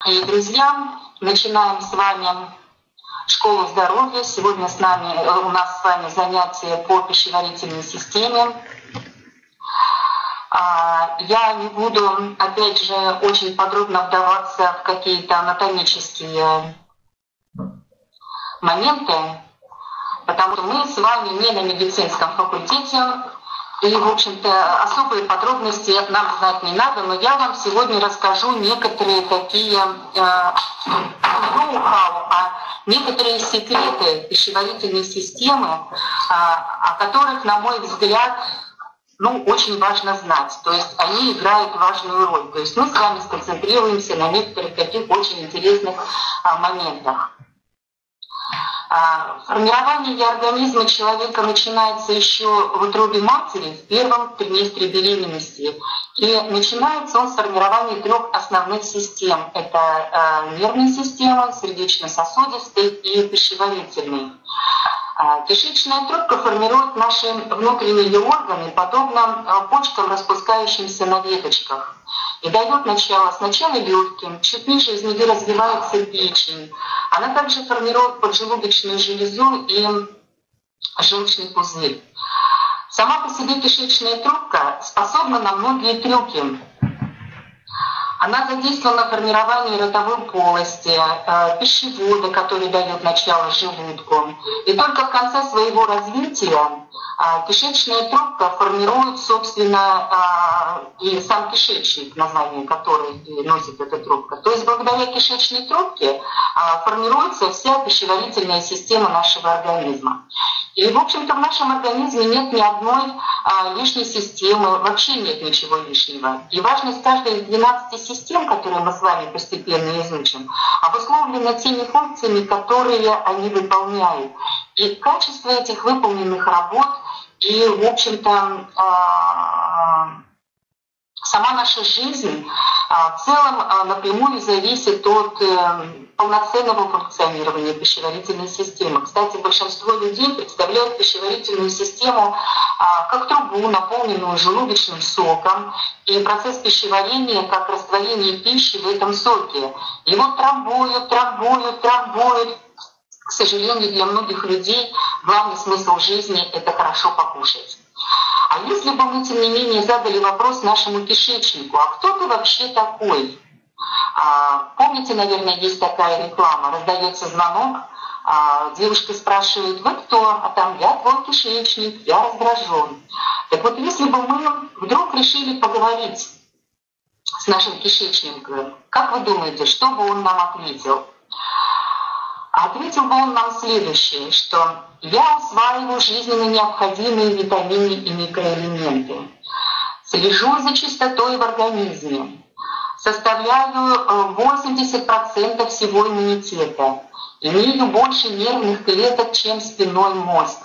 И, друзья, начинаем с вами школу здоровья. Сегодня у нас с вами занятие по пищеварительной системе. Я не буду, опять же, очень подробно вдаваться в какие-то анатомические моменты, потому что мы с вами не на медицинском факультете, и, в общем-то, особые подробности нам знать не надо, но я вам сегодня расскажу некоторые такие ноу-хау, некоторые секреты пищеварительной системы, о которых, на мой взгляд, очень важно знать. То есть они играют важную роль. То есть мы с вами сконцентрируемся на некоторых таких очень интересных моментах. Формирование организма человека начинается еще в утробе матери, в первом триместре беременности. И начинается он с формирования трех основных систем. Это нервная система, сердечно-сосудистая и пищеварительная. Кишечная трубка формирует наши внутренние органы, подобно почкам, распускающимся на веточках. И дает начало сначала легким, чуть ниже из нее развивается печень. Она также формирует поджелудочную железу и желчный пузырь. Сама по себе кишечная трубка способна на многие трюки. Она задействована в формировании ротовой полости, пищевода, который дает начало желудку. И только в конце своего развития кишечная трубка формирует, собственно, и сам кишечник, название который носит эта трубка. То есть благодаря кишечной трубке формируется вся пищеварительная система нашего организма. И, в общем-то, в нашем организме нет ни одной лишней системы, вообще нет ничего лишнего. И важность каждой из 12 систем, которые мы с вами постепенно изучим, обусловлена теми функциями, которые они выполняют. И качество этих выполненных работ, и, в общем-то, сама наша жизнь в целом напрямую зависит от полноценного функционирования пищеварительной системы. Кстати, большинство людей представляют пищеварительную систему как трубу, наполненную желудочным соком, и процесс пищеварения как растворение пищи в этом соке. Его трамбуют. К сожалению, для многих людей главный смысл жизни — это хорошо покушать. А если бы мы, тем не менее, задали вопрос нашему кишечнику: а кто ты вообще такой? Помните, наверное, есть такая реклама, раздается звонок, девушка спрашивает: вы кто? А там: я твой кишечник, я раздражен. Так вот, если бы мы вдруг решили поговорить с нашим кишечником, как вы думаете, что бы он нам ответил? Ответил бы он нам следующее, что я усваиваю жизненно необходимые витамины и микроэлементы, слежу за чистотой в организме, составляю 80% всего иммунитета, имею больше нервных клеток, чем спинной мозг,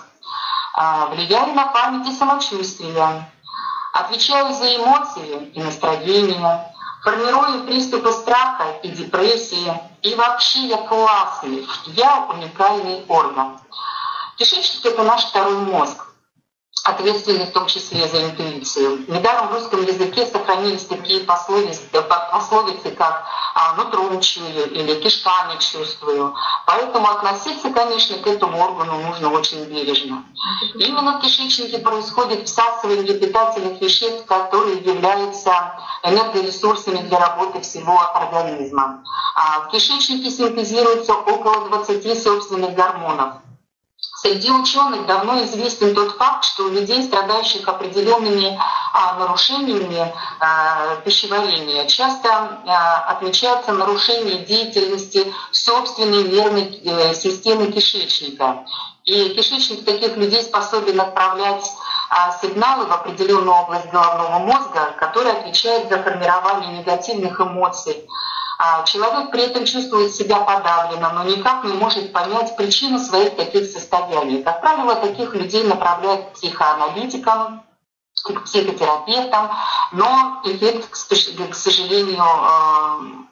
влияю на память и самочувствие, отвечаю за эмоции и настроение, формирую приступы страха и депрессии, и вообще я классный, я уникальный орган. Кишечник — это наш второй мозг, ответственный в том числе за интуицию. Недаром в русском языке сохранились такие пословицы, как «нутром чую» или «кишками чувствую». Поэтому относиться, конечно, к этому органу нужно очень бережно. Именно в кишечнике происходит всасывание питательных веществ, которые являются энергоресурсами для работы всего организма. В кишечнике синтезируется около 20 собственных гормонов. Среди ученых давно известен тот факт, что у людей, страдающих определенными нарушениями пищеварения, часто отмечается нарушение деятельности собственной нервной системы кишечника. И кишечник таких людей способен отправлять сигналы в определенную область головного мозга, которая отвечает за формирование негативных эмоций. Человек при этом чувствует себя подавленно, но никак не может понять причину своих таких состояний. Как правило, таких людей направляют к психоаналитикам, к психотерапевтам, но эффект, к сожалению,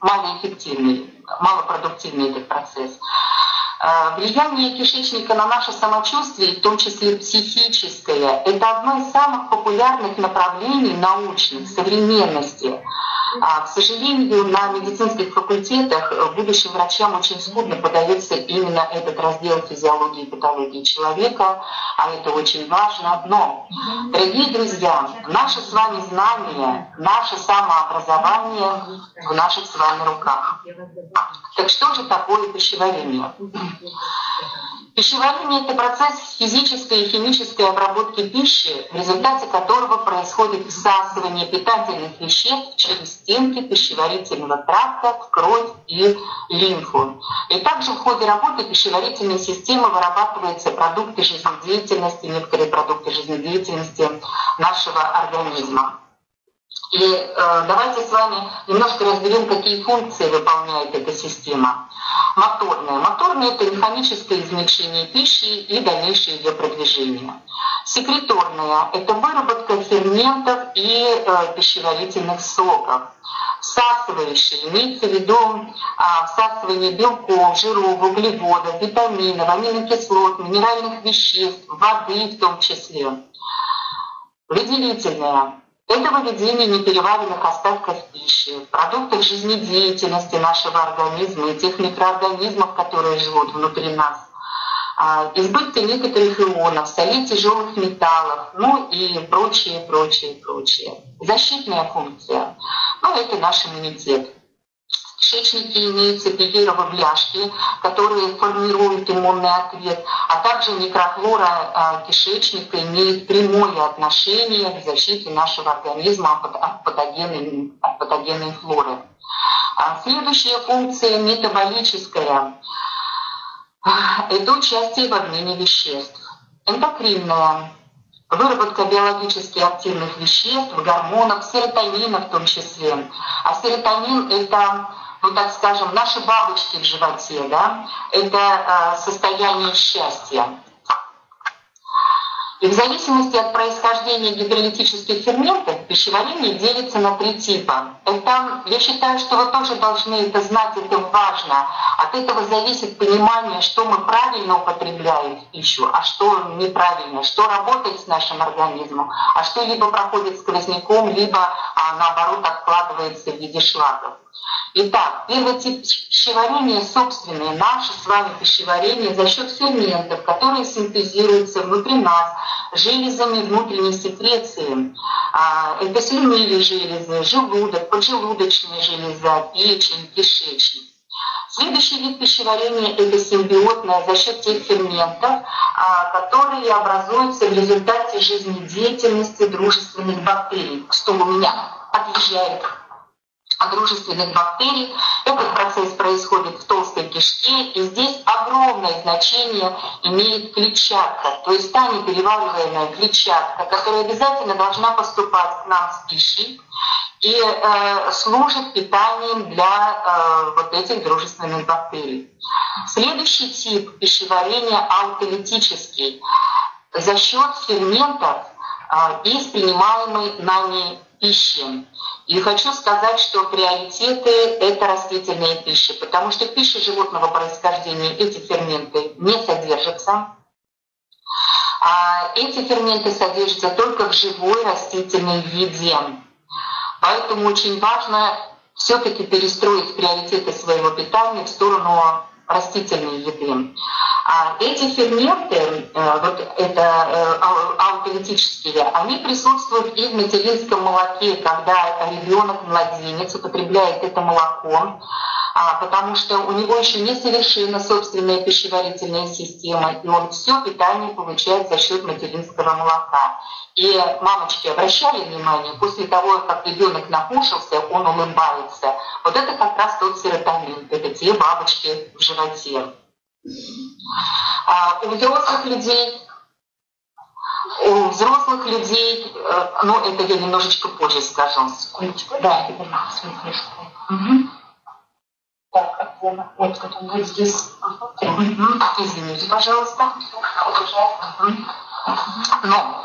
малоэффективный, малопродуктивный этот процесс. Влияние кишечника на наше самочувствие, в том числе психическое, это одно из самых популярных направлений научных, современности. К сожалению, на медицинских факультетах будущим врачам очень скудно подается именно этот раздел физиологии и патологии человека, а это очень важно. Но, дорогие друзья, наше с вами знание, наше самообразование в наших с вами руках. Так что же такое пищеварение? Пищеварение — это процесс физической и химической обработки пищи, в результате которого происходит всасывание питательных веществ через стенки пищеварительного тракта в кровь и лимфу. И также в ходе работы пищеварительной системы вырабатываются продукты жизнедеятельности, некоторые продукты жизнедеятельности нашего организма. И давайте с вами немножко разберем, какие функции выполняет эта система. Моторная. Моторная — это механическое измельчение пищи и дальнейшее ее продвижение. Секреторная — это выработка ферментов и пищеварительных соков. Всасывающие — имеется в виду всасывание белков, жиров, углеводов, витаминов, аминокислот, минеральных веществ, воды в том числе. Выделительная — это выведение непереваренных остатков пищи, продуктов жизнедеятельности нашего организма и тех микроорганизмов, которые живут внутри нас, избытка некоторых ионов, солей, тяжелых металлов, ну и прочее. Защитная функция, это наш иммунитет. В кишечнике имеются пиеровые бляшки, которые формируют иммунный ответ, а также микрофлора кишечника имеет прямое отношение к защите нашего организма от патогенной флоры. Следующая функция — метаболическая. Это участие в обмене веществ. Эндокринная. Выработка биологически активных веществ, гормонов, серотонина в том числе. А серотонин — это, так скажем, наши бабочки в животе, да? Это состояние счастья. И в зависимости от происхождения гидролитических ферментов пищеварение делится на 3 типа. Это, я считаю, что вы тоже должны это знать, это важно. От этого зависит понимание, что мы правильно употребляем в пищу, а что неправильно, что работает с нашим организмом, а что либо проходит сквозняком, либо наоборот откладывается в виде шлаков. Итак, первый тип пищеварения собственное, наше с вами пищеварение за счет ферментов, которые синтезируются внутри нас железами внутренней секреции. Это слюнные железы, желудок, поджелудочная железа, печень, кишечник. Следующий вид пищеварения — это симбиотное за счет тех ферментов, которые образуются в результате жизнедеятельности дружественных бактерий. Что у меня отъезжает от дружественных бактерий. Этот процесс происходит в толстой кишке, и здесь огромное значение имеет клетчатка, то есть та неперевариваемая клетчатка, которая обязательно должна поступать к нам с пищей и служит питанием для вот этих дружественных бактерий. Следующий тип пищеварения аутолитический за счет ферментов из принимаемой нами пищи. И хочу сказать, что приоритеты — это растительная пища, потому что в пище животного происхождения эти ферменты не содержатся. Эти ферменты содержатся только в живой растительной еде. Поэтому очень важно все-таки перестроить приоритеты своего питания в сторону растительной еды. Эти ферменты, вот это аутолитические, они присутствуют и в материнском молоке, когда ребенок, младенец употребляет это молоко, потому что у него еще не совершена собственная пищеварительная система, и он все питание получает за счет материнского молока. И мамочки обращали внимание, после того, как ребенок накушался, он улыбается. Вот это как раз тот серотонин, это те бабочки в животе. У взрослых людей, ну это я немножечко позже скажу. Секундочку. Да, это угу. Так, вот вот здесь. Извините, пожалуйста. Но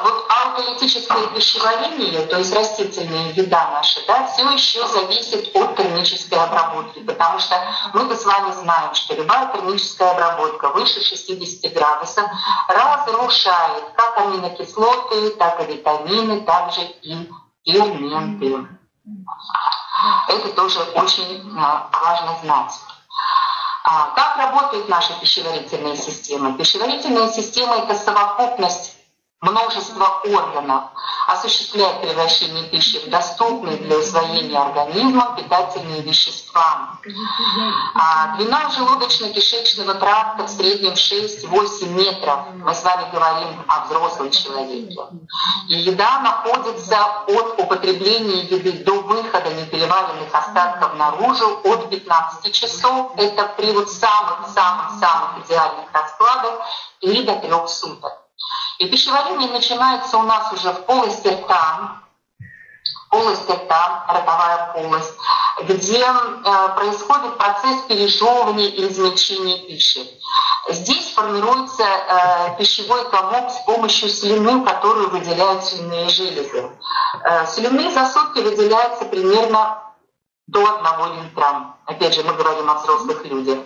вот аутолитическое пищеварение, то есть растительная еда наша, да, все еще зависит от термической обработки, потому что мы-то с вами знаем, что любая термическая обработка выше 60 градусов разрушает как аминокислоты, так и витамины, также и ферменты. Это тоже очень важно знать. Как работает наша пищеварительная система? Пищеварительная система — это совокупность множества органов, осуществляет превращение пищи в доступные для усвоения организмом питательные вещества. Длина желудочно-кишечного тракта в среднем 6-8 метров. Мы с вами говорим о взрослом человеке. И еда находится от употребления еды до выхода непереваренных остатков наружу от 15 часов. Это при вот самых-самых-самых идеальных раскладах и до 3 суток. И пищеварение начинается у нас уже в полости рта, ротовая полость, где происходит процесс пережевывания и измельчения пищи. Здесь формируется пищевой комок с помощью слюны, которую выделяют слюнные железы. Слюны за сутки выделяется примерно до 1 литра. Опять же, мы говорим о взрослых людях.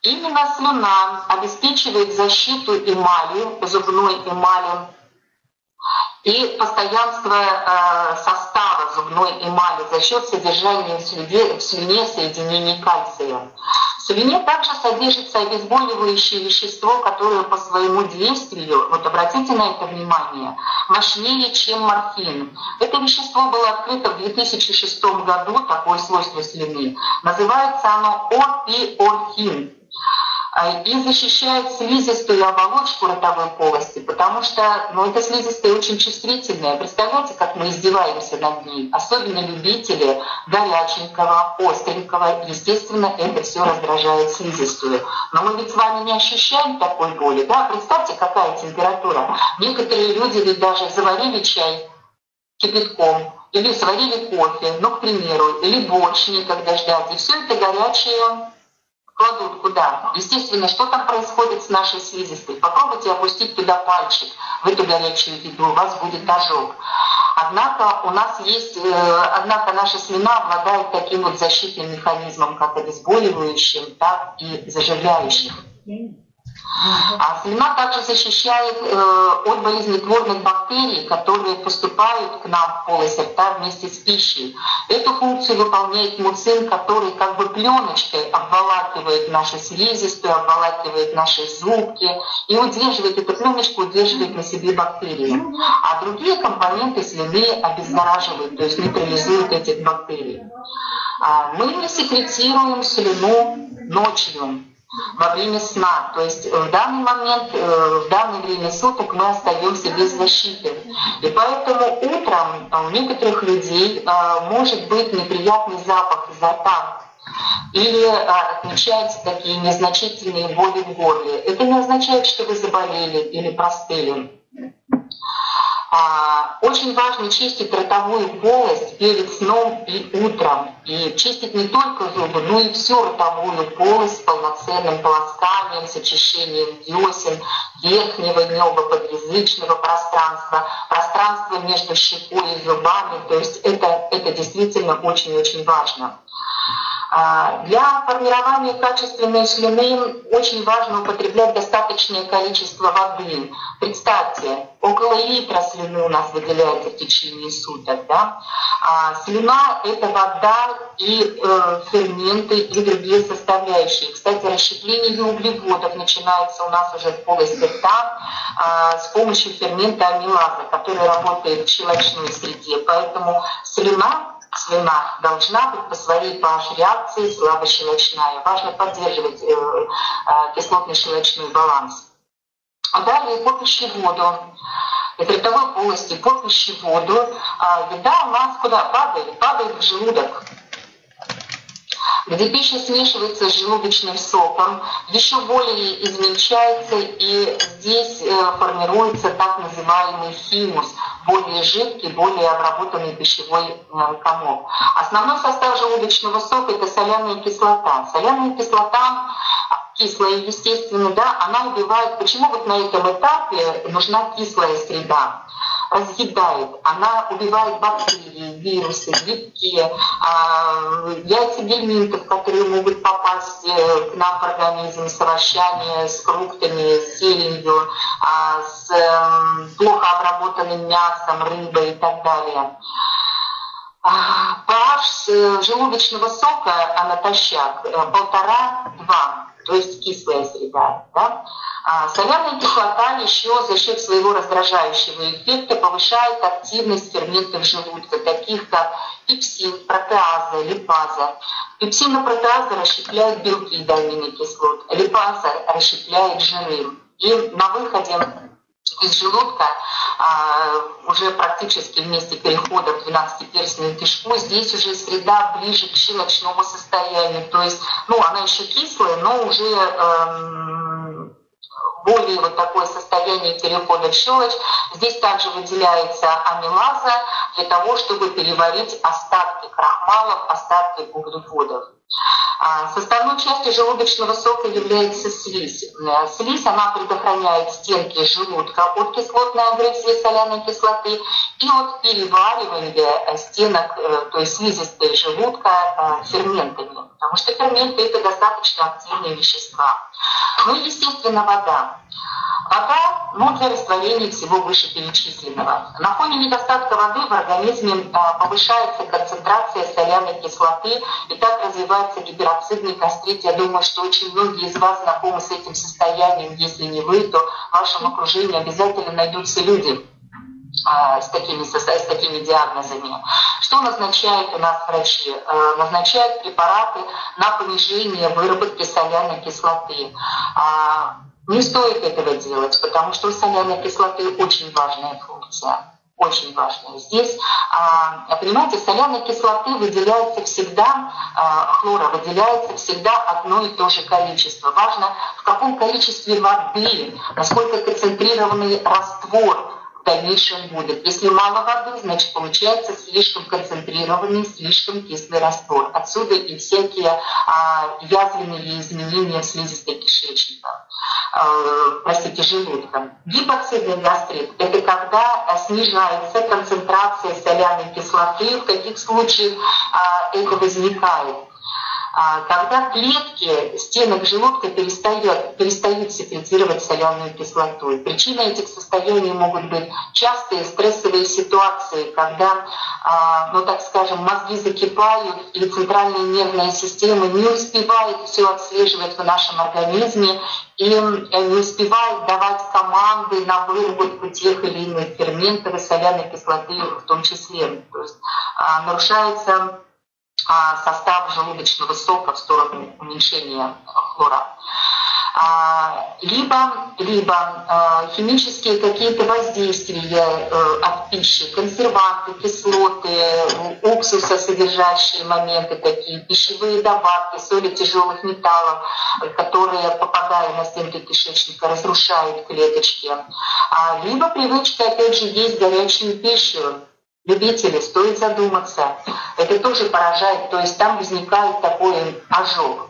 Именно слюна обеспечивает защиту эмали, зубной эмали и постоянство состава зубной эмали за счет содержания в слюне соединений кальция. В слюне также содержится обезболивающее вещество, которое по своему действию, вот обратите на это внимание, мощнее, чем морфин. Это вещество было открыто в 2006 году, такое свойство слюны. Называется оно опиорфин. И защищает слизистую оболочку ротовой полости, потому что эта слизистая очень чувствительная. Представляете, как мы издеваемся над ней? Особенно любители горяченького, остренького. Естественно, это все раздражает слизистую. Но мы ведь с вами не ощущаем такой боли. Да? Представьте, какая температура. Некоторые люди ведь даже заварили чай кипятком, или сварили кофе, к примеру, или борщ некогда ждать. И все это горячее кладут куда? Естественно, что там происходит с нашей слизистой? Попробуйте опустить туда пальчик, в эту горячую еду, у вас будет ожог. Однако наша слюна обладает таким вот защитным механизмом, как обезболивающим, так и заживляющим. А слюна также защищает от болезнетворных бактерий, которые поступают к нам в полость рта вместе с пищей. Эту функцию выполняет муцин, который как бы пленочкой обволакивает нашу слизистую, обволакивает наши зубки и удерживает эту пленочку, удерживает на себе бактерии. А другие компоненты слюны обеззараживают, то есть нейтрализуют этих бактерий. Мы не секретируем слюну ночью, во время сна. То есть в данный момент, в данное время суток мы остаемся без защиты. И поэтому утром у некоторых людей может быть неприятный запах изо рта или отмечаются такие незначительные боли в горле. Это не означает, что вы заболели или простыли. Очень важно чистить ротовую полость перед сном и утром. И чистить не только зубы, но и всю ротовую полость с полноценным полосканием, с очищением десен, верхнего неба, подъязычного пространства, пространства между щекой и зубами. То есть это действительно очень-очень важно. Для формирования качественной слюны очень важно употреблять достаточное количество воды. Представьте, около литра слюны у нас выделяется в течение суток. Да? Слюна — это вода и ферменты и другие составляющие. Кстати, расщепление углеводов начинается у нас уже в полости рта с помощью фермента амилаза, который работает в щелочной среде. Поэтому слюна должна быть по своей pH реакции слабощелочная. Важно поддерживать кислотно-щелочной баланс. Далее по пищеводу. Из ротовой полости по пищеводу еда у нас куда падает? Падает в желудок, где пища смешивается с желудочным соком, еще более измельчается, и здесь формируется так называемый химус, более жидкий, более обработанный пищевой комок. Основной состав желудочного сока — это соляная кислота. Соляная кислота, кислая, естественно, да, она убивает. Почему вот на этом этапе нужна кислая среда? Разъедает, она убивает бактерии, вирусы, грибки, яйца гельминтов, которые могут попасть к нам в организм с овощами, с фруктами, с зеленью, с плохо обработанным мясом, рыбой и так далее. pH желудочного сока натощак 1,5–2, то есть кислая среда. Да? Соляная кислота еще за счет своего раздражающего эффекта повышает активность ферментов желудка, таких как пепсин, протеаза, липаза. Пепсин и протеаза расщепляют белки до аминокислот, липаза расщепляет жиры. И на выходе из желудка уже практически вместе перехода в 12-перстную кишку, здесь уже среда ближе к щелочному состоянию. То есть, она еще кислая, но уже более вот такое состояние перехода в щелочь. Здесь также выделяется амилаза для того, чтобы переварить остатки крахмалов, остатки углеводов. Составной частью желудочного сока является слизь. Слизь, она предохраняет стенки желудка от кислотной агрессии соляной кислоты и от переваривания стенок, то есть слизистой желудка ферментами. Потому что ферменты – это достаточно активные вещества. Ну и, естественно, вода. Вода, для растворения всего вышеперечисленного. На фоне недостатка воды в организме повышается концентрация соляной кислоты, и так развивается гипероксидный гастрит. Я думаю, что очень многие из вас знакомы с этим состоянием. Если не вы, то в вашем окружении обязательно найдутся люди с такими диагнозами. Что назначают у нас врачи? Назначают препараты на понижение выработки соляной кислоты. Не стоит этого делать, потому что у соляной кислоты очень важная функция. Очень важная. Здесь, понимаете, соляной кислоты выделяется всегда, хлора выделяется всегда одно и то же количество. Важно, в каком количестве воды, насколько концентрированный раствор в дальнейшем будет. Если мало воды, значит получается слишком концентрированный, слишком кислый раствор. Отсюда и всякие язвенные изменения в слизистой кишечника. Желудка. Гипоксидный гастрит – это когда снижается концентрация соляной кислоты. В каких случаях это возникает? Когда клетки стенок желудка перестают секретировать соляную кислоту. Причиной этих состояний могут быть частые стрессовые ситуации, когда, так скажем, мозги закипают, и центральная нервная система не успевает все отслеживать в нашем организме и не успевает давать команды на выработку тех или иных ферментов и соляной кислоты в том числе. То есть нарушается состав желудочного сока в сторону уменьшения хлора. Либо химические какие-то воздействия от пищи, консерванты, кислоты, уксуса содержащие моменты такие, пищевые добавки, соли тяжелых металлов, которые, попадая на стенки кишечника, разрушают клеточки. Либо привычка, опять же, есть горячую пищу. Любители, стоит задуматься. Это тоже поражает, то есть там возникает такой ожог.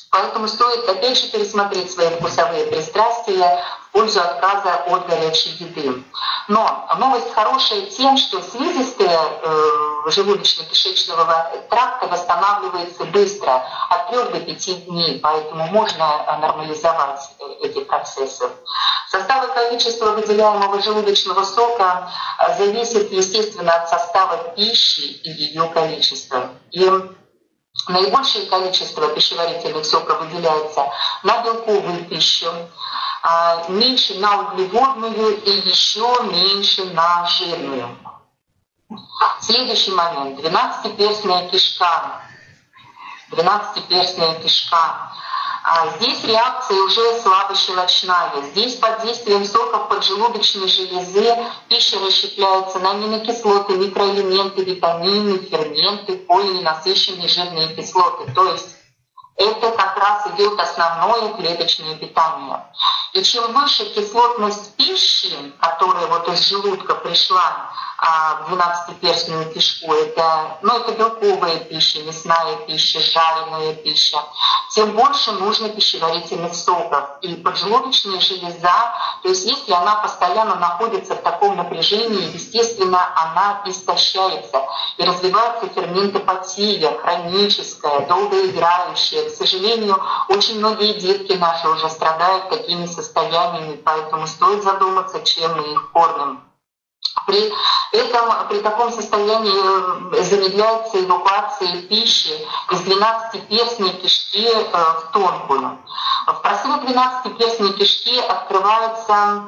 Поэтому стоит опять же пересмотреть свои вкусовые пристрастия в пользу отказа от горячей еды. Но новость хорошая тем, что слизистая желудочно-кишечного тракта восстанавливается быстро, от 3 до 5 дней, поэтому можно нормализовать эти процессы. Состав и количество выделяемого желудочного сока зависит, естественно, от состава пищи и ее количества. И наибольшее количество пищеварительных соков выделяется на белковую пищу, меньше на углеводную и еще меньше на жирную. Следующий момент. 12-перстная кишка. 12-перстная кишка. Здесь реакция уже слабощелочная. Здесь под действием соков поджелудочной железы пища расщепляется на аминокислоты, микроэлементы, витамины, ферменты, полиненасыщенные жирные кислоты. То есть это как раз идет основное клеточное питание. И чем выше кислотность пищи, которая вот из желудка пришла в 12-перстную кишку, это белковая пища, мясная пища, жареная пища, тем больше нужно пищеварительных соков. И поджелудочная железа, то есть если она постоянно находится в таком напряжении, естественно, она истощается. И развиваются ферментопатия, хроническая, долгоиграющая. К сожалению, очень многие детки наши уже страдают такими состояниями, поэтому стоит задуматься, чем мы их кормим. При таком состоянии замедляется эвакуация пищи из 12-перстной кишки в тонкую. В просвет 12-перстной кишки открывается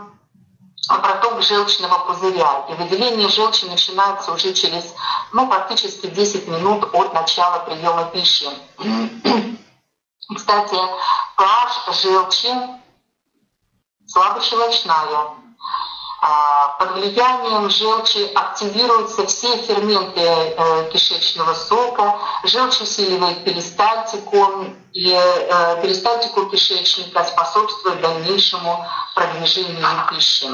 проток желчного пузыря, и выделение желчи начинается уже через практически 10 минут от начала приема пищи. Кстати, pH желчи слабощелочная. Под влиянием желчи активируются все ферменты кишечного сока, желчь усиливает перистальтику, и перистальтику кишечника способствует дальнейшему продвижению пищи.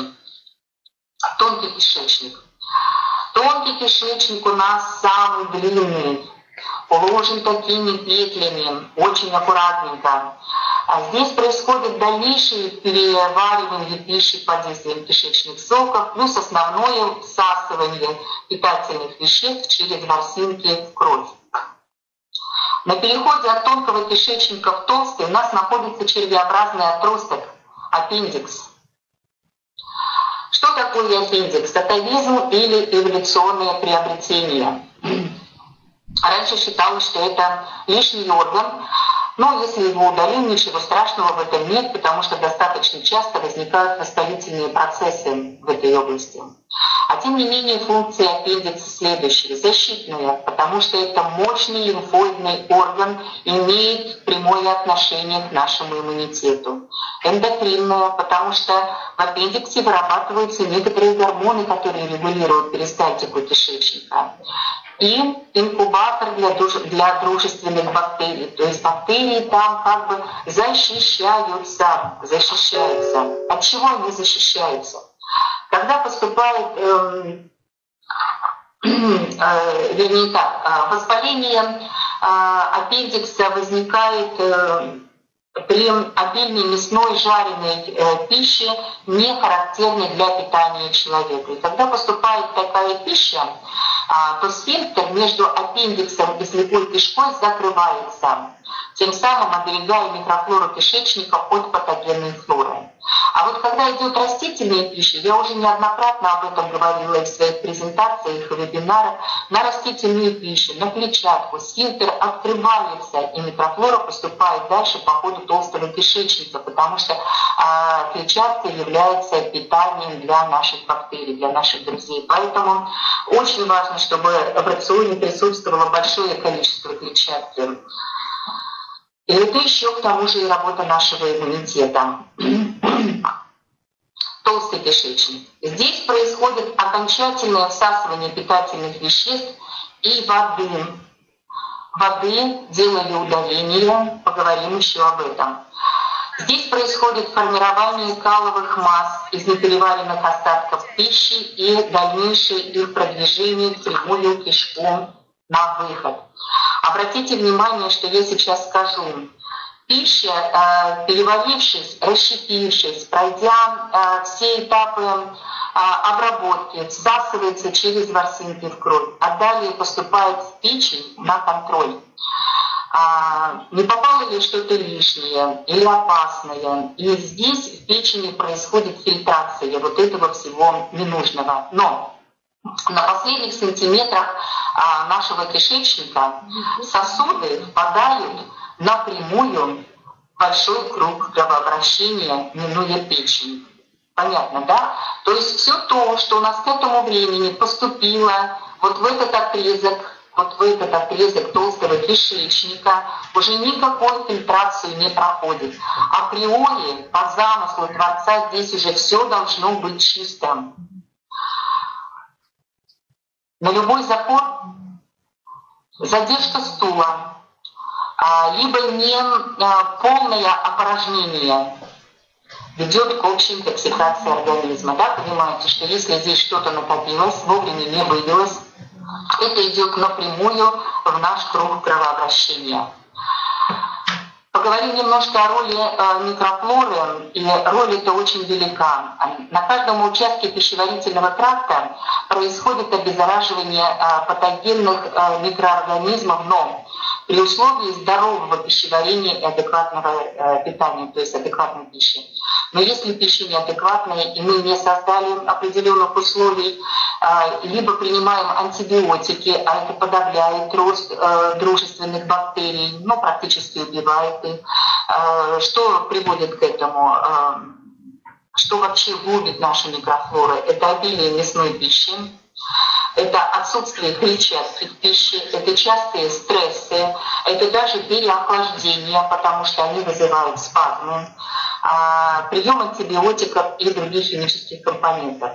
Тонкий кишечник. Тонкий кишечник у нас самый длинный, уложен такими петлями, очень аккуратненько. Здесь происходит дальнейшее переваривание пищи под действием кишечных соков, плюс основное всасывание питательных веществ через ворсинки в кровь. На переходе от тонкого кишечника в толстый у нас находится червеобразный отросток, аппендикс. Что такое аппендикс? Атовизм или эволюционное приобретение. Раньше считалось, что это лишний орган, но если его удалим, ничего страшного в этом нет, потому что достаточно часто возникают воспалительные процессы в этой области. А тем не менее функция аппендикса следующая: защитная, потому что это мощный лимфоидный орган, имеет прямое отношение к нашему иммунитету. Эндокринная, потому что в аппендиксе вырабатываются некоторые гормоны, которые регулируют перистальтику кишечника. И инкубатор для дружественных бактерий. То есть бактерии там как бы защищаются. От чего они защищаются? Когда поступает, воспаление аппендикса возникает при обильной мясной жареной пище, не характерной для питания человека. И когда поступает такая пища, то сфинктер между аппендиксом и слепой кишкой закрывается, тем самым оберегая микрофлору кишечника от патогенной флоры. А вот когда идет растительная пища, я уже неоднократно об этом говорила и в своих презентациях и вебинарах, на растительную пищу, на клетчатку сфинктер открывается, и микрофлора поступает дальше по ходу толстого кишечника, потому что клетчатка является питанием для наших бактерий, для наших друзей. Поэтому очень важно, чтобы в рационе присутствовало большое количество клетчатки. И это еще к тому же и работа нашего иммунитета. Толстый кишечник. Здесь происходит окончательное всасывание питательных веществ и воды. Воды, делали удаление, поговорим еще об этом. Здесь происходит формирование каловых масс из непереваренных остатков пищи и дальнейшее их продвижение в прямую кишку на выход. Обратите внимание, что я сейчас скажу. Пища, переварившись, расщепившись, пройдя все этапы обработки, всасывается через ворсинки в кровь, а далее поступает в печень на контроль. Не попало ли что-то лишнее или опасное? И здесь в печени происходит фильтрация вот этого всего ненужного. Но на последних сантиметрах нашего кишечника сосуды впадают напрямую в большой круг кровообращения, минуя печень. Понятно, да? То есть все то, что у нас к этому времени поступило вот в этот отрезок толстого кишечника, уже никакой фильтрацию не проходит. Априори, по замыслу Творца, здесь уже все должно быть чистым. На любой запор, задержка стула, либо не полное опорожнение ведет к общей интоксикации организма. Да? Понимаете, что если здесь что-то накопилось, вовремя не вывелось, это идет напрямую в наш круг кровообращения. Поговорим немножко о роли микрофлоры, и роль эта очень велика. На каждом участке пищеварительного тракта происходит обеззараживание патогенных микроорганизмов, но при условии здорового пищеварения и адекватного питания, то есть адекватной пищи. Но если пища неадекватная, и мы не создали определенных условий, либо принимаем антибиотики, а это подавляет рост дружественных бактерий, ну, практически убивает их, что приводит к этому? Что вообще губит нашу микрофлору? Это обилие мясной пищи, это отсутствие клетчатки в пище, это частые стрессы, это даже переохлаждение, потому что они вызывают спазмы, прием антибиотиков и других химических компонентов.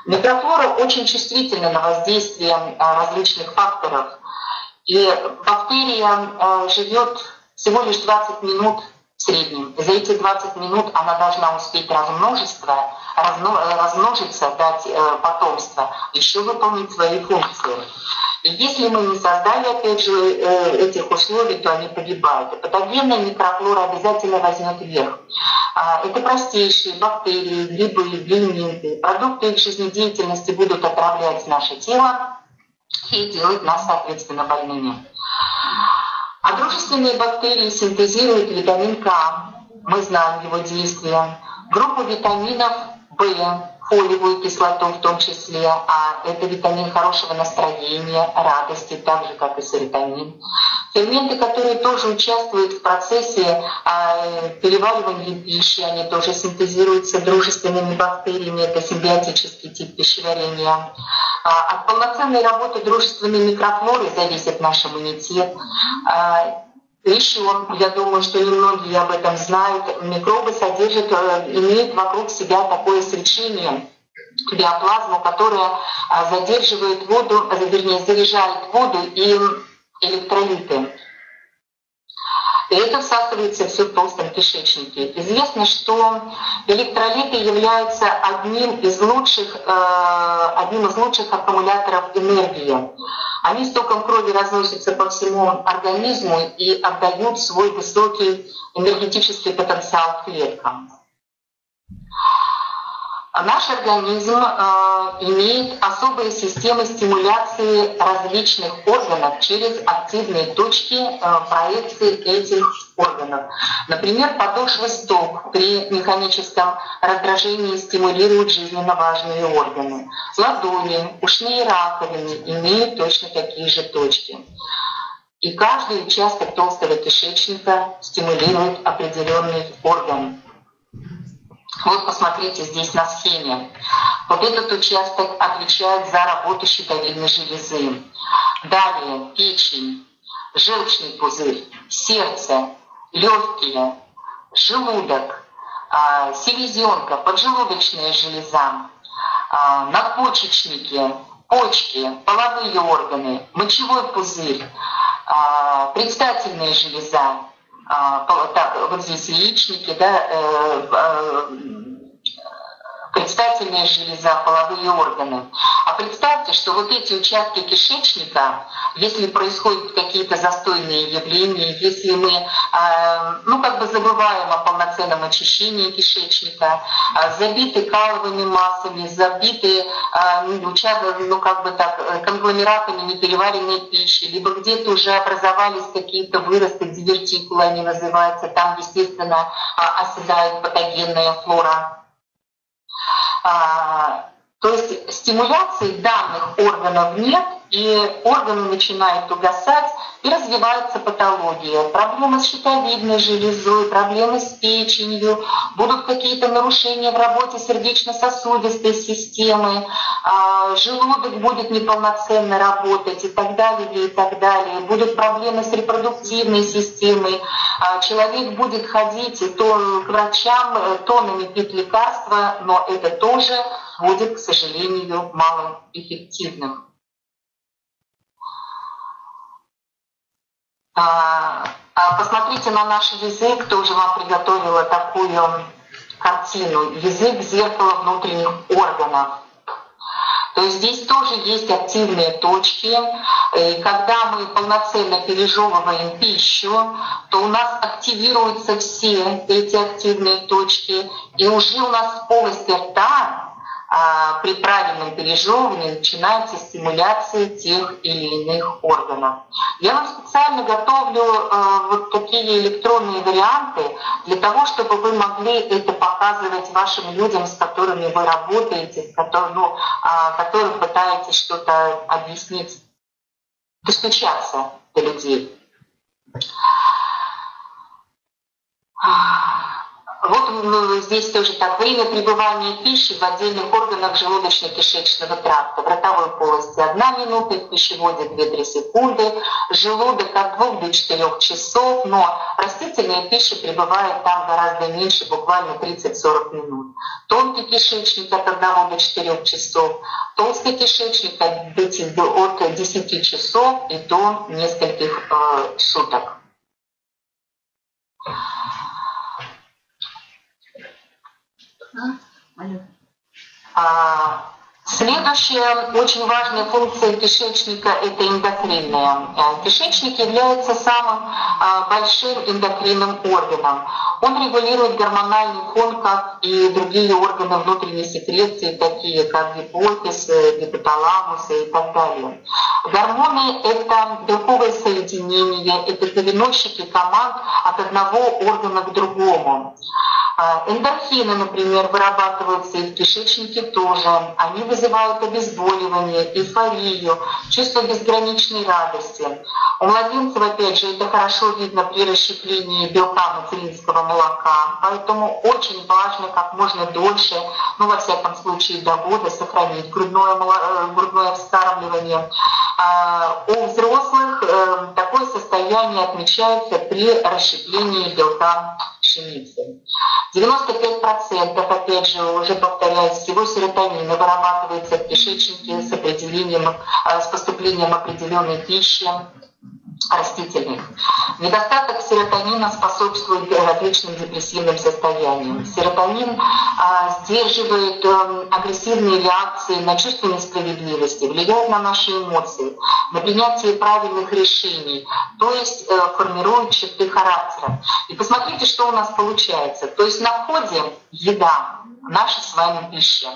Микрофлора очень чувствительна на воздействие различных факторов, и бактерия живет всего лишь 20 минут в среднем. За эти 20 минут она должна успеть размножиться, дать потомство, еще выполнить свои функции. И если мы не создали, опять же, этих условий, то они погибают. И патогенная микрофлора обязательно возьмет верх. Это простейшие бактерии, грибы, гельминты. Продукты их жизнедеятельности будут отравлять наше тело и делать нас, соответственно, больными. А дружественные бактерии синтезируют витамин К. Мы знаем его действие. Группу витаминов В, фолиевую кислоту в том числе, а это витамин хорошего настроения, радости, так же, как и серотонин. Ферменты, которые тоже участвуют в процессе переваривания пищи, они тоже синтезируются дружественными бактериями, это симбиотический тип пищеварения. От полноценной работы дружественной микрофлоры зависит наш иммунитет. Еще, я думаю, что немногие об этом знают, микробы имеют вокруг себя такое свечение, биоплазму, которая задерживает воду, вернее, заряжает воду и электролиты. И это всасывается все в толстом кишечнике. Известно, что электролиты являются одним из лучших аккумуляторов энергии. Они с током крови разносятся по всему организму и отдают свой высокий энергетический потенциал клеткам. Наш организм имеет особые системы стимуляции различных органов через активные точки проекции этих органов. Например, подошвы стоп при механическом раздражении стимулируют жизненно важные органы. Ладони, ушные раковины имеют точно такие же точки. И каждый участок толстого кишечника стимулирует определенный орган. Вот посмотрите здесь на схеме. Вот этот участок отвечает за работу щитовидной железы. Далее печень, желчный пузырь, сердце, легкие, желудок, селезенка, поджелудочная железа, надпочечники, почки, половые органы, мочевой пузырь, предстательная железа. Так, вот здесь яичники, да, предстательная железа, половые органы. А представьте, что вот эти участки кишечника, если происходят какие-то застойные явления, если мы забываем о полноценном очищении кишечника, забиты каловыми массами, забиты конгломератами непереваренной пищи, либо где-то уже образовались какие-то выросты, дивертикулы они называются, там, естественно, оседает патогенная флора. То есть стимуляции данных органов нет, и органы начинают угасать, и развивается патология. Проблемы с щитовидной железой, проблемы с печенью, будут какие-то нарушения в работе сердечно-сосудистой системы, желудок будет неполноценно работать и так далее, и так далее. Будут проблемы с репродуктивной системой, человек будет ходить то к врачам, тоннами пить лекарства, но это тоже будет, к сожалению, малоэффективным. Посмотрите на наш язык, тоже вам приготовила такую картину. Язык — зеркало внутренних органов. То есть здесь тоже есть активные точки. И когда мы полноценно пережевываем пищу, то у нас активируются все эти активные точки. И уже у нас в полости рта при правильном пережевывании начинается стимуляция тех или иных органов. Я вам специально готовлю вот такие электронные варианты для того, чтобы вы могли это показывать вашим людям, с которыми вы работаете, которым пытаетесь что-то объяснить, достучаться до людей. Вот здесь тоже так. Время пребывания пищи в отдельных органах желудочно-кишечного тракта. В ротовой полости 1 минута, в пищеводе 2-3 секунды, желудок от 2 до 4 часов, но растительная пища пребывает там гораздо меньше, буквально 30-40 минут. Тонкий кишечник от 1 до 4 часов, толстый кишечник от 10 часов и до нескольких суток. Следующая очень важная функция кишечника – это эндокринная. Кишечник является самым большим эндокринным органом. Он регулирует гормональный фон, как и другие органы внутренней секреции, такие как гипофиз, гипоталамус и так далее. Гормоны – это белковые соединения, это переносчики команд от одного органа к другому. Эндорфины, например, вырабатываются и в кишечнике тоже. Они вызывают обезболивание, эйфорию, чувство безграничной радости. У младенцев, опять же, это хорошо видно при расщеплении белка материнского молока. Поэтому очень важно как можно дольше, во всяком случае до года, сохранить грудное вскармливание. У взрослых такое состояние отмечается при расщеплении белка пшеницы. 95%, опять же, уже повторяюсь, всего серотонина вырабатывается в кишечнике с поступлением определенной пищи растительных. Недостаток серотонина способствует различным депрессивным состояниям. Серотонин сдерживает агрессивные реакции на чувство несправедливости, влияет на наши эмоции, на принятие правильных решений, то есть формирует черты характера. И посмотрите, что у нас получается. То есть на входе еда, наша с вами пища,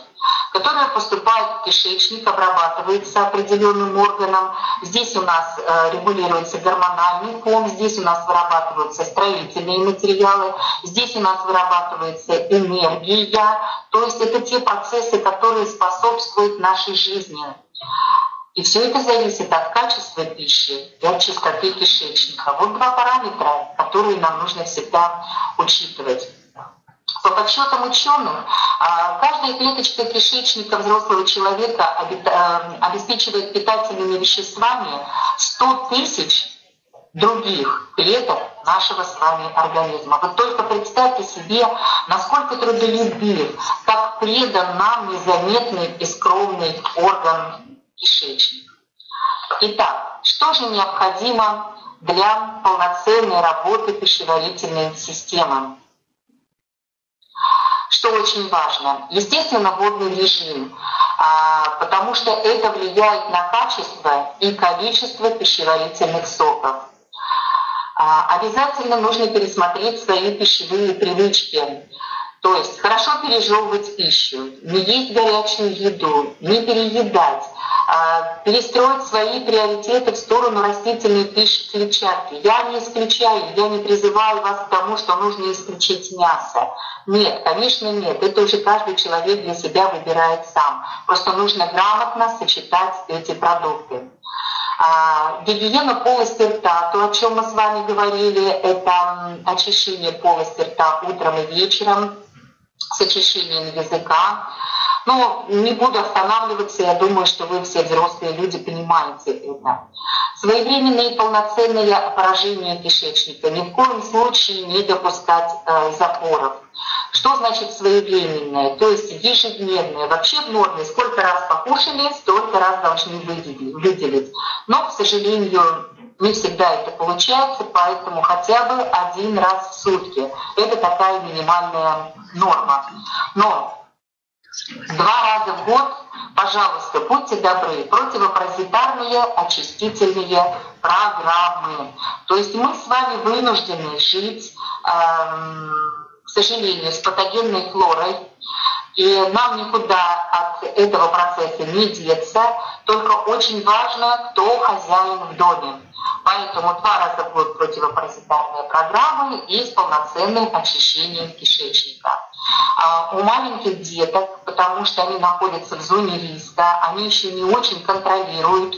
которая поступает в кишечник, обрабатывается определенным органом. Здесь у нас регулируется гормональный фон, здесь у нас вырабатываются строительные материалы, здесь у нас вырабатывается энергия. То есть это те процессы, которые способствуют нашей жизни. И все это зависит от качества пищи и от чистоты кишечника. Вот 2 параметра, которые нам нужно всегда учитывать. По подсчетам ученых, каждая клеточка кишечника взрослого человека обеспечивает питательными веществами 100 тысяч других клеток нашего с вами организма. Вы только представьте себе, насколько трудолюбив, как предан нам незаметный и скромный орган кишечник. Итак, что же необходимо для полноценной работы пищеварительной системы? Что очень важно? Естественно, водный режим, потому что это влияет на качество и количество пищеварительных соков. Обязательно нужно пересмотреть свои пищевые привычки. То есть хорошо пережевывать пищу, не есть горячую еду, не переедать, перестроить свои приоритеты в сторону растительной пищи, клетчатки. Я не исключаю, я не призываю вас к тому, что нужно исключить мясо. Нет, конечно, нет. Это уже каждый человек для себя выбирает сам. Просто нужно грамотно сочетать эти продукты. Гигиена полости рта, то, о чем мы с вами говорили, это очищение полости рта утром и вечером с очищением языка. Но не буду останавливаться, я думаю, что вы все взрослые люди понимаете это. Своевременное и полноценное поражение кишечника. Ни в коем случае не допускать запоров. Что значит своевременное? То есть ежедневное. Вообще в норме сколько раз покушали, столько раз должны выделить. Но, к сожалению, не всегда это получается, поэтому хотя бы 1 раз в сутки. Это такая минимальная норма. Но 2 раза в год, пожалуйста, будьте добры, противопаразитарные очистительные программы. То есть мы с вами вынуждены жить, к сожалению, с патогенной флорой, И нам никуда от этого процесса не деться, только очень важно, кто хозяин в доме. Поэтому 2 раза в год противопаразитарные программы и с полноценным очищением кишечника. У маленьких деток, потому что они находятся в зоне риска, они еще не очень контролируют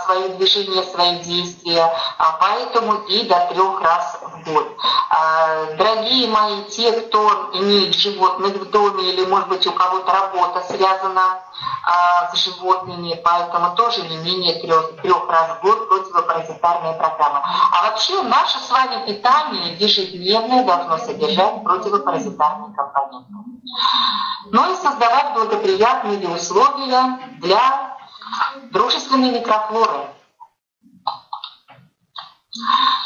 свои движения, свои действия, поэтому и до 3 раз в год. Дорогие мои, те, кто имеет животных в доме или, может быть, у кого-то работа связана с животными, поэтому тоже не менее 3 раз в год противопаразитарные программы. А вообще наше с вами питание ежедневное должно содержать противопаразитарные компоненты. Ну и создавать благоприятные условия для дружественной микрофлоры.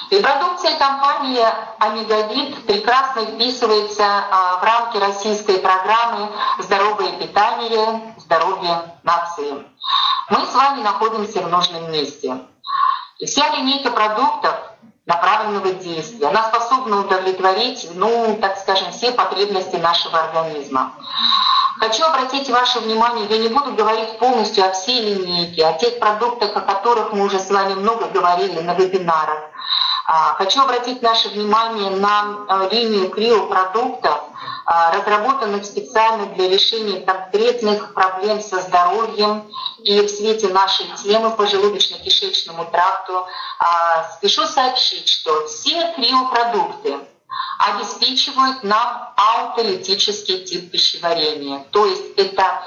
И продукция компании «Омегавит» прекрасно вписывается в рамки российской программы «Здоровое питание, здоровье нации». Мы с вами находимся в нужном месте. И вся линейка продуктов направленного действия, она способна удовлетворить, так скажем, все потребности нашего организма. Хочу обратить ваше внимание, я не буду говорить полностью о всей линейке, о тех продуктах, о которых мы уже с вами много говорили на вебинарах. Хочу обратить наше внимание на линию криопродуктов, разработанных специально для решения конкретных проблем со здоровьем. И в свете нашей темы по желудочно-кишечному тракту спешу сообщить, что все криопродукты обеспечивают нам аутолитический тип пищеварения. То есть это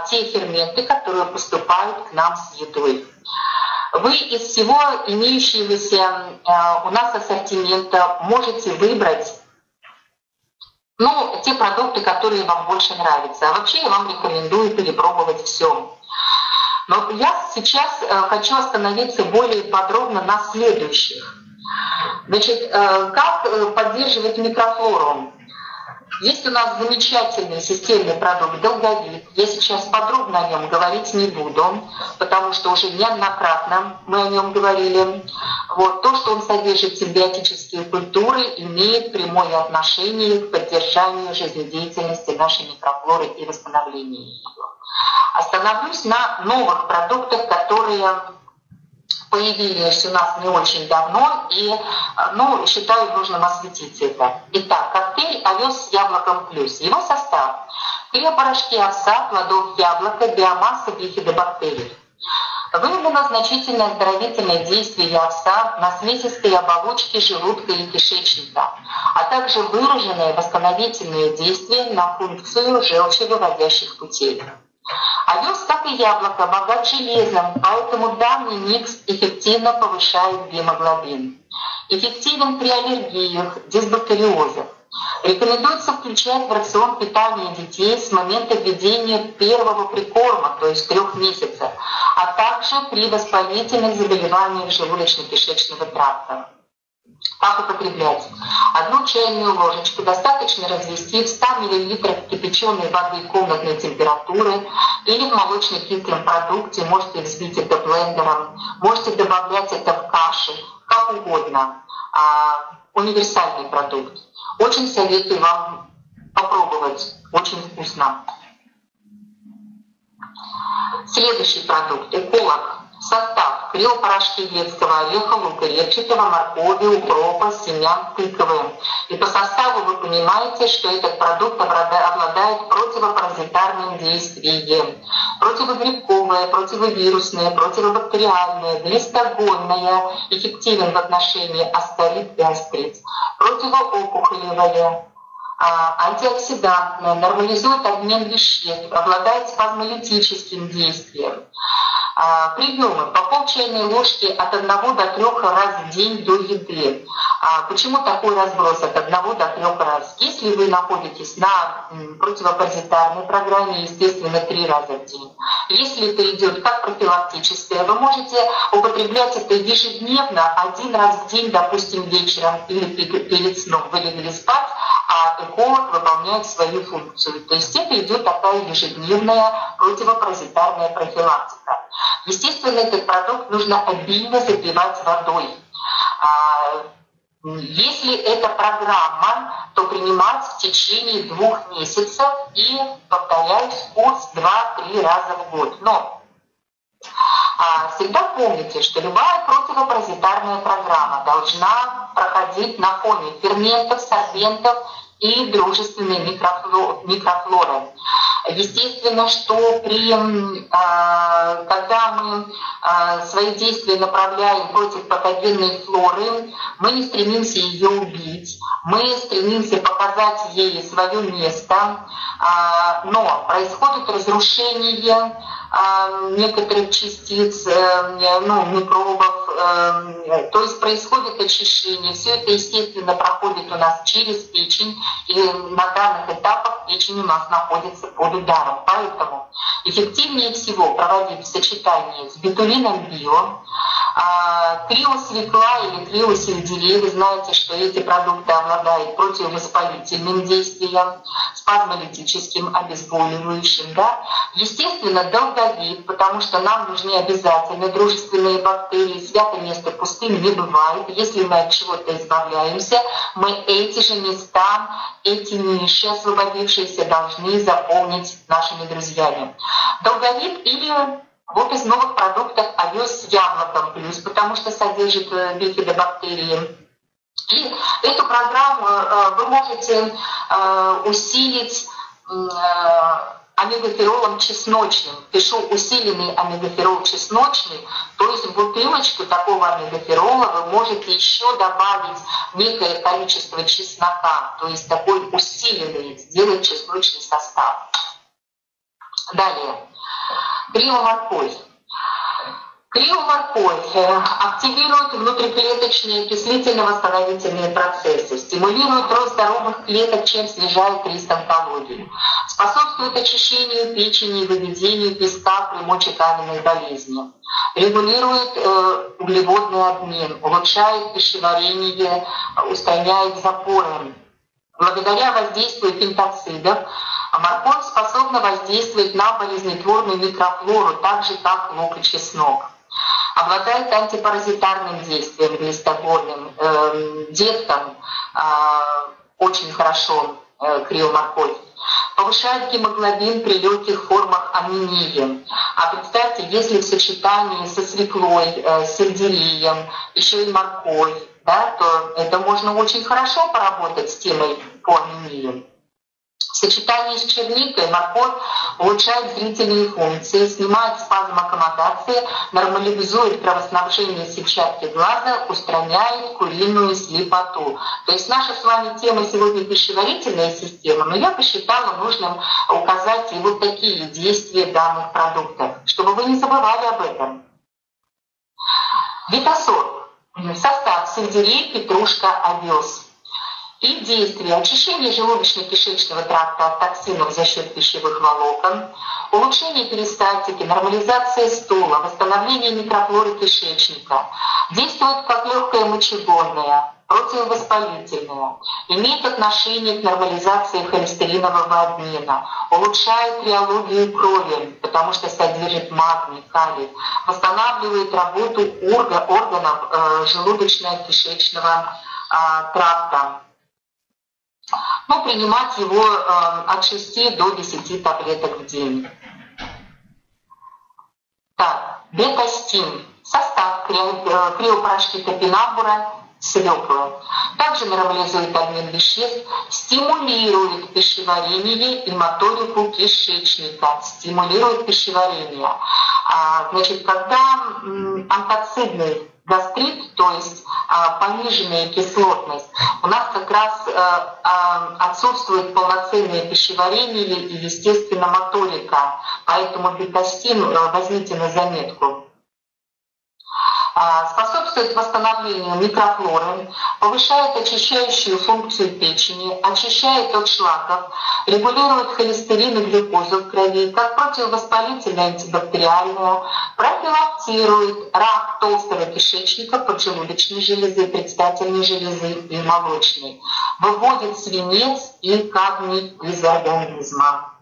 те ферменты, которые поступают к нам с едой. Вы из всего имеющегося у нас ассортимента можете выбрать те продукты, которые вам больше нравятся. А вообще я вам рекомендую перепробовать все. Но я сейчас хочу остановиться более подробно на следующих. Значит, как поддерживать микрофлору? Есть у нас замечательный системный продукт «Долговит». Я сейчас подробно о нем говорить не буду, потому что уже неоднократно мы о нем говорили. То, что он содержит симбиотические культуры, имеет прямое отношение к поддержанию жизнедеятельности нашей микрофлоры и восстановлению ее. Остановлюсь на новых продуктах, которые появились у нас не очень давно, и считаю нужным осветить это. Итак, коктейль «Овес с яблоком плюс». Его состав: криопорошки овса, плодов яблока, биомасса бифидобактерий. Иммунозначительное оздоровительное действие овса на слизистой оболочке желудка и кишечника, а также выраженное восстановительное действие на функцию желчевыводящих путей. Овес, как и яблоко, богат железом, поэтому данный микс эффективно повышает гемоглобин. Эффективен при аллергиях, дисбактериозах. Рекомендуется включать в рацион питания детей с момента введения первого прикорма, то есть 3 месяцев, а также при воспалительных заболеваниях желудочно-кишечного тракта. Как употреблять? 1 чайную ложечку достаточно развести в 100 мл кипяченой воды комнатной температуры или в молочно-кислом продукте, можете взбить это блендером, можете добавлять это в каши, как угодно. Универсальный продукт. Очень советую вам попробовать, очень вкусно. Следующий продукт – эколог. Состав: криопорошки детского ореха, лука репчатого, моркови, укропа, семян тыквы. И по составу вы понимаете, что этот продукт обладает противопаразитарным действием. Противогрибковое, противовирусное, противобактериальное, глистогонное, эффективен в отношении асторит и астрит. Противоопухолевое, антиоксидантное, нормализует обмен веществ, обладает спазмолитическим действием. Приемы: по пол чайной ложки от 1 до 3 раз в день до еды. Почему такой разброс от 1 до 3 раз? Если вы находитесь на противопаразитарной программе, естественно, 3 раза в день. Если это идет как профилактическое, вы можете употреблять это ежедневно, 1 раз в день, допустим, вечером или перед сном. Вы легли спать, а эколог выполняет свою функцию. То есть это идет такая ежедневная противопаразитарная профилактика. Естественно, этот продукт нужно обильно запивать водой. Если это программа, то принимать в течение 2 месяцев и повторять курс 2-3 раза в год. Но всегда помните, что любая противопаразитарная программа должна проходить на фоне ферментов, сорбентов и дружественной микрофлоры. Естественно, что когда мы свои действия направляем против патогенной флоры, мы не стремимся ее убить, мы стремимся показать ей свое место, но происходит разрушение некоторых частиц, микробов, то есть происходит очищение. Все это, естественно, проходит у нас через печень, и на данных этапах печень у нас находится под ударом. Поэтому эффективнее всего проводить в сочетании с бетулином био, криосвекла или криосельдерей. Вы знаете, что эти продукты обладают противовоспалительным действием, спазмолитическим, обезболивающим. Да? Естественно, долговик, потому что нам нужны обязательно дружественные бактерии. Свято место пустым не бывает. Если мы от чего-то избавляемся, мы эти же места, эти ниши, освободившиеся, должны заполнить нашими друзьями. Долговик или вот из новых продуктов овес с яблоком плюс, потому что содержит бифидобактерии. И эту программу вы можете усилить омегаферолом чесночным. Пишу усиленный омегаферол чесночный, то есть в бутылочку такого омегаферола вы можете еще добавить некое количество чеснока, то есть такой усиленный, сделать чесночный состав. Далее. Криоморковь. Криоморковь активирует внутриклеточные окислительно-восстановительные процессы, стимулирует рост здоровых клеток, чем снижает риск онкологии, способствует очищению печени и выведению песка при мочекаменной болезни, регулирует углеводный обмен, улучшает пищеварение, устраняет запоры. Благодаря воздействию пентоцидов морковь способна воздействовать на болезнетворную микрофлору, так же как лук и чеснок. Обладает антипаразитарным действием глистогонным. Деткам очень хорошо криоморковь. Повышает гемоглобин при легких формах анемии. А представьте, если в сочетании со свеклой, сельдереем, еще и морковь, да, то это можно очень хорошо поработать с темой по анемии. В сочетании с черникой морковь улучшает зрительные функции, снимает спазм аккомодации, нормализует кровоснабжение сетчатки глаза, устраняет куриную слепоту. То есть наша с вами тема сегодня пищеварительная система, но я посчитала нужным указать и вот такие действия данных продуктов, чтобы вы не забывали об этом. Витасорб. Состав: сельдерей, петрушка, овес. И действие: очищение желудочно-кишечного тракта от токсинов за счет пищевых волокон, улучшение перистальтики, нормализация стула, восстановление микрофлоры кишечника, действует как легкое мочегонное, противовоспалительное, имеет отношение к нормализации холестеринового обмена, улучшает криологию крови, потому что содержит магний, калий, восстанавливает работу органов желудочно-кишечного тракта. Но принимать его от 6 до 10 таблеток в день. Так, бетастин. Состав: криопорошки топинамбура, свеклы. Также нормализует обмен веществ, стимулирует пищеварение и моторику кишечника. Стимулирует пищеварение. Значит, когда онкоцитный гастрит, то есть пониженная кислотность, у нас как раз отсутствует полноценное пищеварение и, естественно, моторика. Поэтому бетастин возьмите на заметку. Способствует восстановлению микрофлоры, повышает очищающую функцию печени, очищает от шлаков, регулирует холестерин и глюкозу в крови, как противовоспалительное, антибактериальное, профилактирует рак толстого кишечника, поджелудочной железы, предстательной железы и молочной, выводит свинец и кадмий из организма.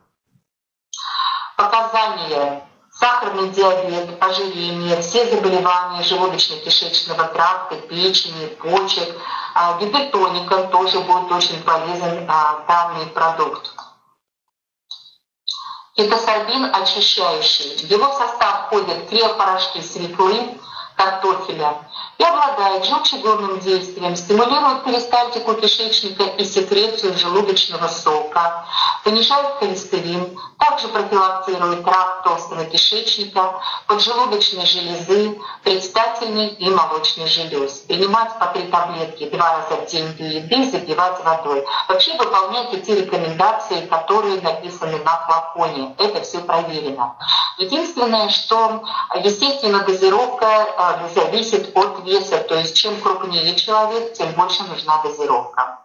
Показания: сахарный диабет, ожирение, все заболевания желудочно-кишечного тракта, печени, почек, Гипертоникам тоже будет очень полезен данный продукт. Кетосорбин очищающий. В его состав входят крем-порошки свеклы, картофеля и обладает желчегонным действием, стимулирует перистальтику кишечника и секрецию желудочного сока, понижает холестерин, также профилактирует рак толстого кишечника, поджелудочной железы, предстательной и молочной желез. Принимать по 3 таблетки 2 раза в день до еды, запивать водой. Вообще выполняйте те рекомендации, которые написаны на флаконе. Это все проверено. Единственное, что, естественно, дозировка зависит от веса, то есть чем крупнее человек, тем больше нужна дозировка.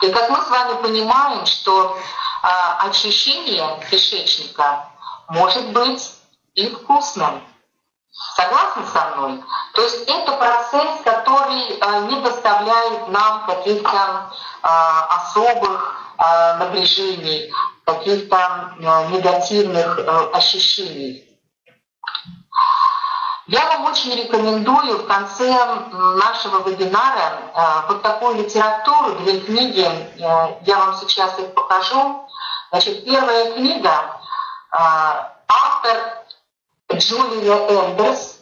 И как мы с вами понимаем, что очищение кишечника может быть и вкусным. Согласны со мной? То есть это процесс, который не доставляет нам каких-то особых напряжений, каких-то негативных ощущений. Я вам очень рекомендую в конце нашего вебинара вот такую литературу, 2 книги, я вам сейчас их покажу. Значит, первая книга, автор Джулия Эндерс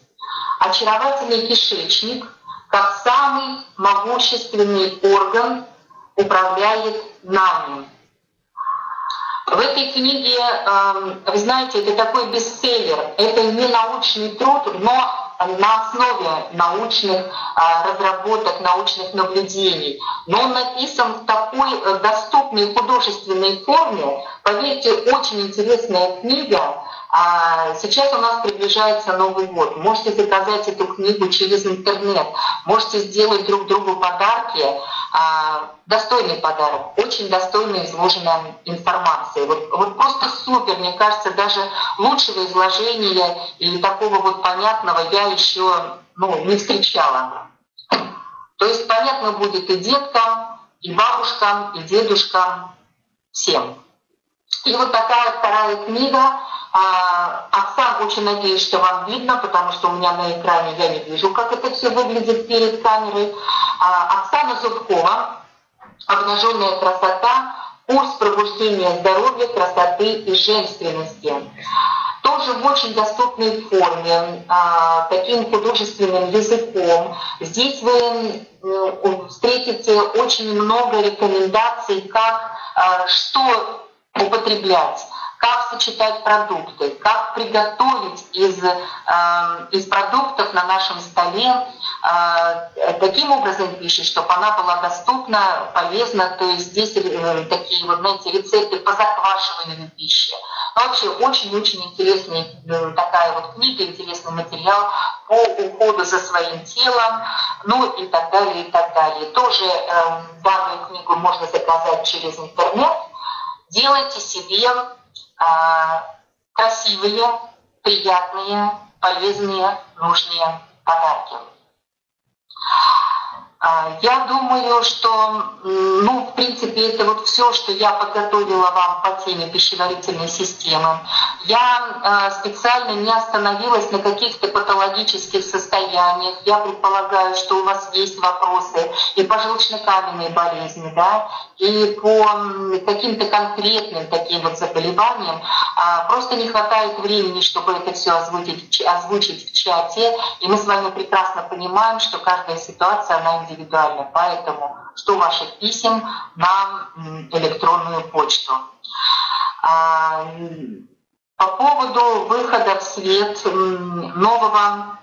«Очаровательный кишечник. Как самый могущественный орган управляет нами». В этой книге, вы знаете, это такой бестселлер. Это не научный труд, но на основе научных разработок, научных наблюдений. Но он написан в такой доступной художественной форме. Поверьте, очень интересная книга. Сейчас у нас приближается Новый год. Можете заказать эту книгу через интернет. Можете сделать друг другу подарки. Достойный подарок, очень достойно изложенная информация. Вот просто супер, мне кажется, даже лучшего изложения и такого вот понятного я еще не встречала. То есть понятно будет и деткам, и бабушкам, и дедушкам, всем. И вот такая вторая книга. Оксан, очень надеюсь, что вам видно, потому что у меня на экране я не вижу, как это все выглядит перед камерой. Оксана Зубкова «Обнаженная красота. Курс пробуждения здоровья, красоты и женственности». Тоже в очень доступной форме, таким художественным языком. Здесь вы встретите очень много рекомендаций, как что употреблять, как сочетать продукты, как приготовить из продуктов на нашем столе таким образом пищу, чтобы она была доступна, полезна. То есть здесь такие вот, знаете, рецепты по заквашиванию пищи. Но вообще очень-очень интересная такая вот книга, интересный материал по уходу за своим телом, и так далее, и так далее. Тоже данную книгу можно заказать через интернет. Делайте себе красивые, приятные, полезные, нужные подарки. Я думаю, что, в принципе, это вот все, что я подготовила вам по теме пищеварительной системы. Я специально не остановилась на каких-то патологических состояниях. Я предполагаю, что у вас есть вопросы и по желчно-каменной болезни, да, и по каким-то конкретным таким вот заболеваниям. Просто не хватает времени, чтобы это все озвучить в чате. И мы с вами прекрасно понимаем, что каждая ситуация, она индивидуальна. Поэтому жду ваших писем на электронную почту. По поводу выхода в свет нового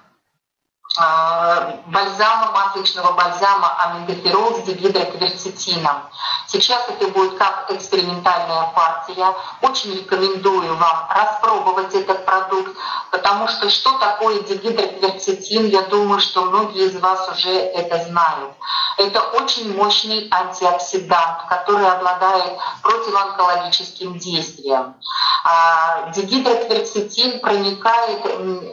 масличного бальзама омега-пирол с дигидрокверцетином. Сейчас это будет как экспериментальная партия. Очень рекомендую вам распробовать этот продукт, потому что такое дигидрокверцетин, я думаю, что многие из вас уже это знают. Это очень мощный антиоксидант, который обладает противоонкологическим действием. Дигидрокверцетин проникает,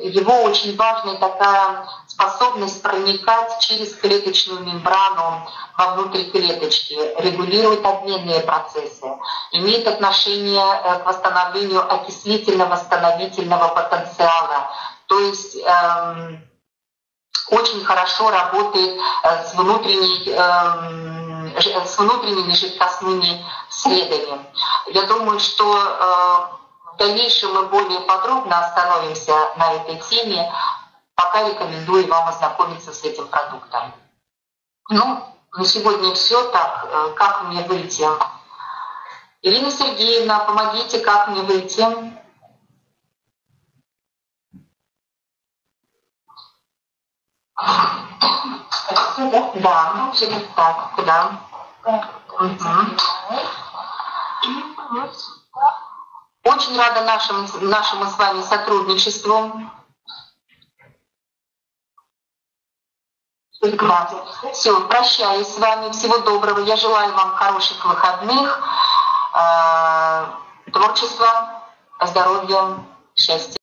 его очень важная такая способность проникать через клеточную мембрану вовнутрь клеточки, регулирует обменные процессы, имеет отношение к восстановлению окислительно-восстановительного потенциала. То есть очень хорошо работает с внутренними жидкостными средами. Я думаю, что в дальнейшем мы более подробно остановимся на этой теме. Пока рекомендую вам ознакомиться с этим продуктом. Ну, на сегодня все. Так, как мне выйти? Ирина Сергеевна, помогите, как мне выйти? Да, так, куда? Очень рада нашему с вами сотрудничеству. Да. Все, прощаюсь с вами. Всего доброго. Я желаю вам хороших выходных, творчества, здоровья, счастья.